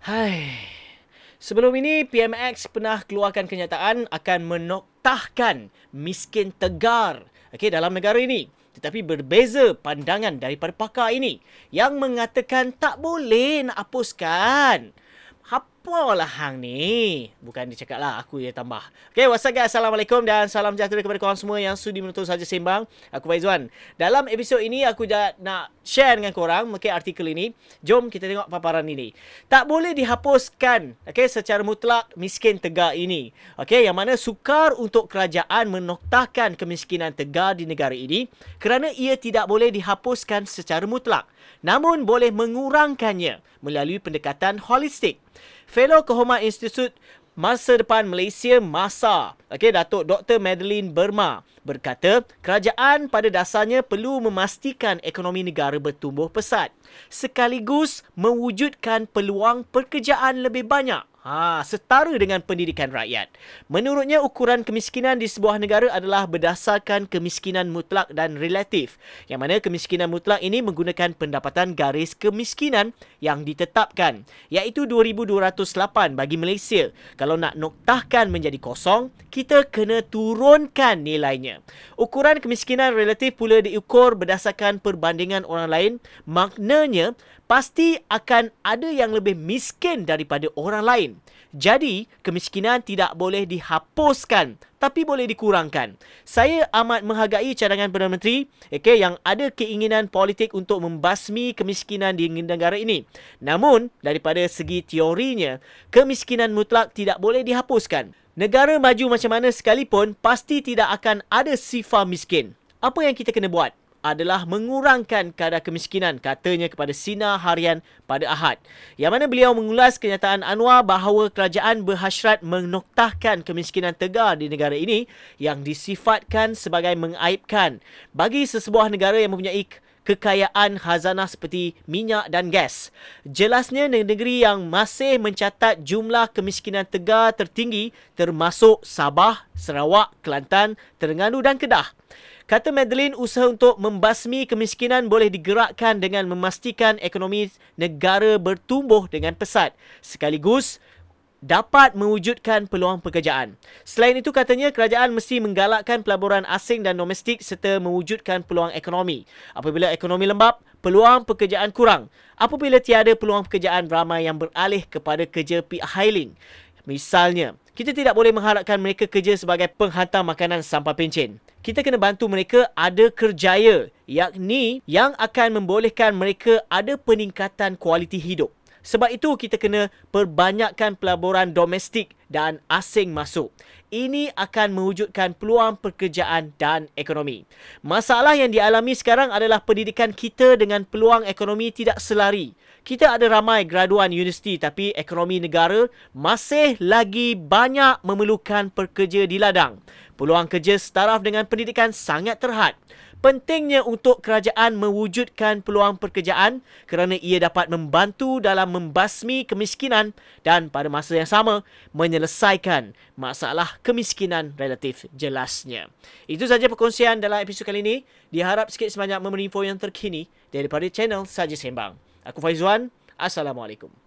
Hai. Sebelum ini, PMX pernah keluarkan kenyataan akan menoktahkan miskin tegar dalam negara ini. Tetapi berbeza pandangan daripada pakar ini yang mengatakan tak boleh nak hapuskan. Apalah hang ni? Bukan dia cakap lah, aku dia tambah. Okay, what's up guys? Assalamualaikum dan salam sejahtera kepada korang semua yang sudi menonton Saja Sembang. Aku Faizwan. Dalam episod ini, aku nak share dengan korang artikel ini. Jom kita tengok paparan ini. Tak boleh dihapuskan secara mutlak miskin tegar ini. Yang mana sukar untuk kerajaan menoktahkan kemiskinan tegar di negara ini kerana ia tidak boleh dihapuskan secara mutlak. Namun boleh mengurangkannya melalui pendekatan holistik. Fellow Kehormat Institut Masa Depan Malaysia (MASA), Datuk Dr. Madeline Burma berkata, kerajaan pada dasarnya perlu memastikan ekonomi negara bertumbuh pesat sekaligus mewujudkan peluang pekerjaan lebih banyak setara dengan pendidikan rakyat. Menurutnya, ukuran kemiskinan di sebuah negara adalah berdasarkan kemiskinan mutlak dan relatif. Yang mana kemiskinan mutlak ini menggunakan pendapatan garis kemiskinan yang ditetapkan, iaitu 2,208 bagi Malaysia. Kalau nak noktahkan menjadi kosong, kita kena turunkan nilainya. Ukuran kemiskinan relatif pula diukur berdasarkan perbandingan orang lain. Maknanya, pasti akan ada yang lebih miskin daripada orang lain. Jadi, kemiskinan tidak boleh dihapuskan, tapi boleh dikurangkan. Saya amat menghargai cadangan Perdana Menteri yang ada keinginan politik untuk membasmi kemiskinan di negara ini. Namun, daripada segi teorinya, kemiskinan mutlak tidak boleh dihapuskan. Negara maju macam mana sekalipun, pasti tidak akan ada sifar miskin. Apa yang kita kena buat adalah mengurangkan kadar kemiskinan, katanya kepada Sinar Harian pada Ahad. Yang mana beliau mengulas kenyataan Anwar bahawa kerajaan berhasrat menoktahkan kemiskinan tegar di negara ini yang disifatkan sebagai mengaibkan bagi sesebuah negara yang mempunyai kekayaan khazanah seperti minyak dan gas. Jelasnya, negeri yang masih mencatat jumlah kemiskinan tegar tertinggi termasuk Sabah, Sarawak, Kelantan, Terengganu dan Kedah. Kata Madeline, usaha untuk membasmi kemiskinan boleh digerakkan dengan memastikan ekonomi negara bertumbuh dengan pesat, sekaligus dapat mewujudkan peluang pekerjaan. Selain itu, katanya kerajaan mesti menggalakkan pelaburan asing dan domestik serta mewujudkan peluang ekonomi. Apabila ekonomi lembap, peluang pekerjaan kurang. Apabila tiada peluang pekerjaan, ramai yang beralih kepada kerja pihiling. Misalnya, kita tidak boleh mengharapkan mereka kerja sebagai penghantar makanan sampai pencen. Kita kena bantu mereka ada kerjaya, yakni yang akan membolehkan mereka ada peningkatan kualiti hidup. Sebab itu, kita kena perbanyakkan pelaburan domestik dan asing masuk. Ini akan mewujudkan peluang pekerjaan dan ekonomi. Masalah yang dialami sekarang adalah pendidikan kita dengan peluang ekonomi tidak selari. Kita ada ramai graduan universiti tapi ekonomi negara masih lagi banyak memerlukan pekerja di ladang. Peluang kerja setaraf dengan pendidikan sangat terhad. Pentingnya untuk kerajaan mewujudkan peluang pekerjaan kerana ia dapat membantu dalam membasmi kemiskinan dan pada masa yang sama menyelesaikan masalah kemiskinan relatif jelasnya. Itu saja perkongsian dalam episod kali ini. Diharap sikit sebanyak memberi info yang terkini daripada channel Saja Sembang. Aku Faizwan. Assalamualaikum.